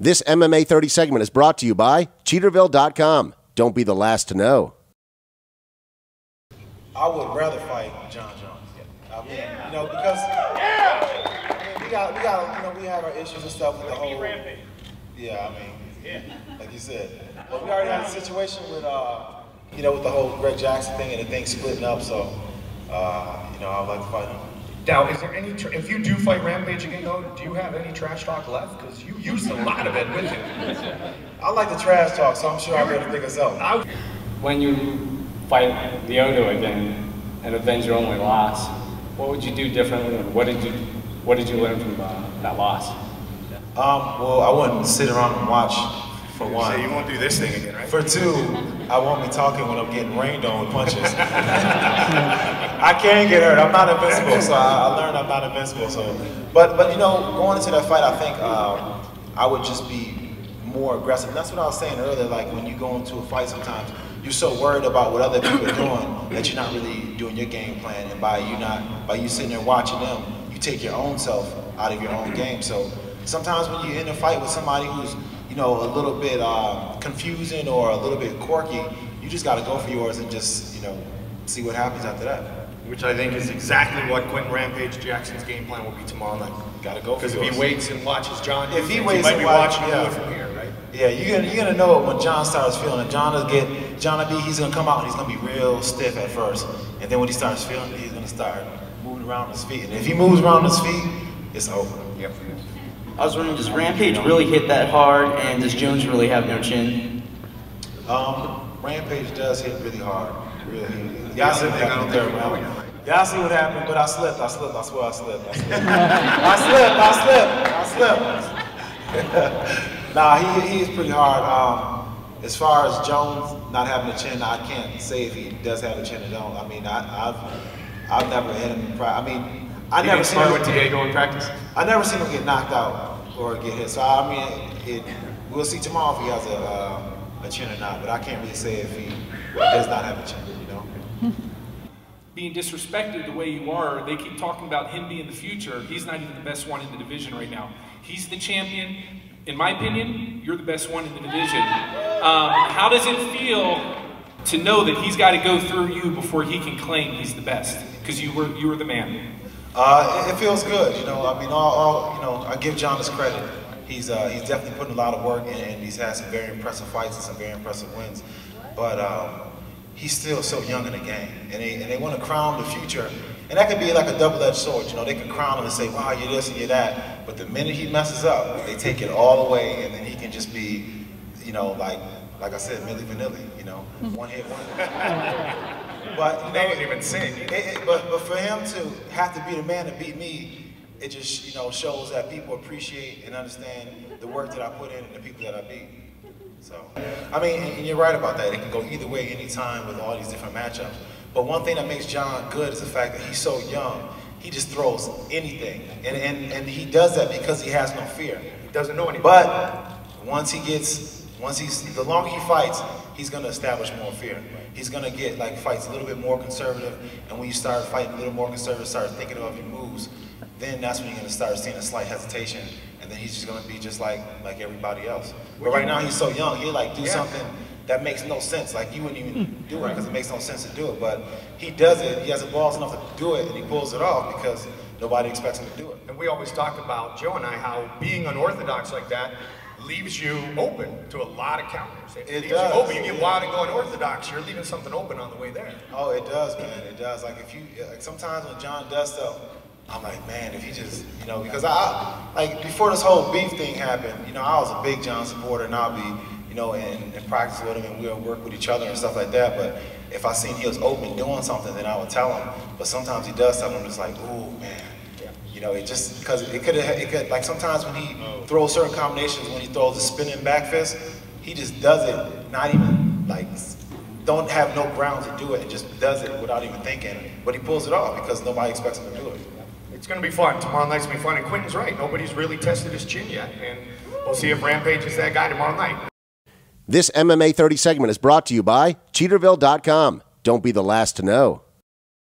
This MMA 30 segment is brought to you by Cheaterville.com. Don't be the last to know. I would rather fight John Jones. I mean, you know, because we have our issues and stuff with the whole Rampage. Yeah, I mean, like you said, but we already had a situation with you know, with the whole Greg Jackson thing and the thing splitting up. So, you know, I'd like to fight him. Now, is there any, if you do fight Rampage again though, do you have any trash talk left? Because you used a lot of it with you. I like the trash talk, so I'm sure I'll be able to think of something. When you fight Lyoto again and avenge your only loss, what would you do differently? And what did you learn from that loss? Well, I wouldn't sit around and watch, for one. So you won't do this thing again, right? For two, I won't be talking when I'm getting rained on with punches. I can get hurt. I'm not invincible, so I learned I'm not invincible. So, but you know, going into that fight, I think I would just be more aggressive. And that's what I was saying earlier. Like when you go into a fight, sometimes you're so worried about what other people are doing that you're not really doing your game plan. And by you sitting there watching them, you take your own self out of your own game. So sometimes when you're in a fight with somebody who's, you know, a little bit confusing or a little bit quirky, you just got to go for yours and just, you know, see what happens after that. Which I think is exactly what Quentin Rampage Jackson's game plan will be tomorrow night. Got to go for yours. Because if he waits and watches John, if he waits might be watching you from here, right? Yeah, you're gonna know it when John starts feeling it. He's gonna come out and he's gonna be real stiff at first, and then when he starts feeling it, he's gonna start moving around his feet. And if he moves around his feet, it's over. Yep. I was wondering, does Rampage really hit that hard, and does Jones really have no chin? Rampage does hit really hard. Really. Y'all see what happened in the third round. Y'all see what happened, but I slipped. I swear I slipped. I slipped. Nah, he is pretty hard. As far as Jones not having a chin, I can't say if he does have a chin or don't. I mean, I've never hit him in practice. I mean, I never seen him with Diego in practice. I never seen him get knocked out or get hit. So I mean, we'll see tomorrow if he has a chin or not. But I can't really say if he does not have a chin. You know. Being disrespected the way you are, they keep talking about him being the future. He's not even the best one in the division right now. He's the champion. In my opinion, you're the best one in the division. How does it feel to know that he's got to go through you before he can claim he's the best? Because you were the man. It feels good, you know. I mean, you know, I give John his credit. He's definitely putting a lot of work in, and he's had some very impressive fights and some very impressive wins. But he's still so young in the game, and they want to crown the future. And that could be like a double-edged sword, you know. They can crown him and say, wow, you're this and you're that. But the minute he messes up, they take it all away, and then he can just be, you know, like I said, Milli Vanilli, you know, one hit wonder. But you know, they didn't even sing. But for him to have to be the man to beat me, it just, you know, shows that people appreciate and understand the work that I put in and the people that I beat. So, I mean, and you're right about that. It can go either way anytime with all these different matchups. But one thing that makes John good is the fact that he's so young. He just throws anything, and he does that because he has no fear. He doesn't know anything. But the longer he fights, he's going to establish more fear. He's going to get like fights a little bit more conservative, and when you start fighting a little more conservative, start thinking of your moves, then that's when you're going to start seeing a slight hesitation, and then he's just going to be just like everybody else. But right now he's so young, he'll like do something that makes no sense. Like you wouldn't even do it because it makes no sense to do it. But he does it. He has the balls enough to do it, and he pulls it off because nobody expects him to do it. And we always talk about, Joe and I, how being unorthodox like that leaves you open to a lot of counters. It leaves does. You open. You get wild and go unorthodox, you're leaving something open on the way there. Oh, it does, man. It does. Like if you, like sometimes when John does stuff, I'm like, man, if he just, you know, because like before this whole beef thing happened, you know, I was a big John supporter, and I'll be, you know, in practice with him, and we'll work with each other and stuff like that. But if I seen he was open doing something, then I would tell him. But sometimes he does something, I'm just like, ooh, man. You know, it just, because it could, like sometimes when he throws certain combinations, when he throws the spinning back fist, he just does it, not even like, don't have no ground to do it, and just does it without even thinking. But he pulls it off because nobody expects him to do it. It's going to be fun. Tomorrow night's going to be fun. And Quentin's right. Nobody's really tested his chin yet. And we'll see if Rampage is that guy tomorrow night. This MMA 30 segment is brought to you by Cheaterville.com. Don't be the last to know.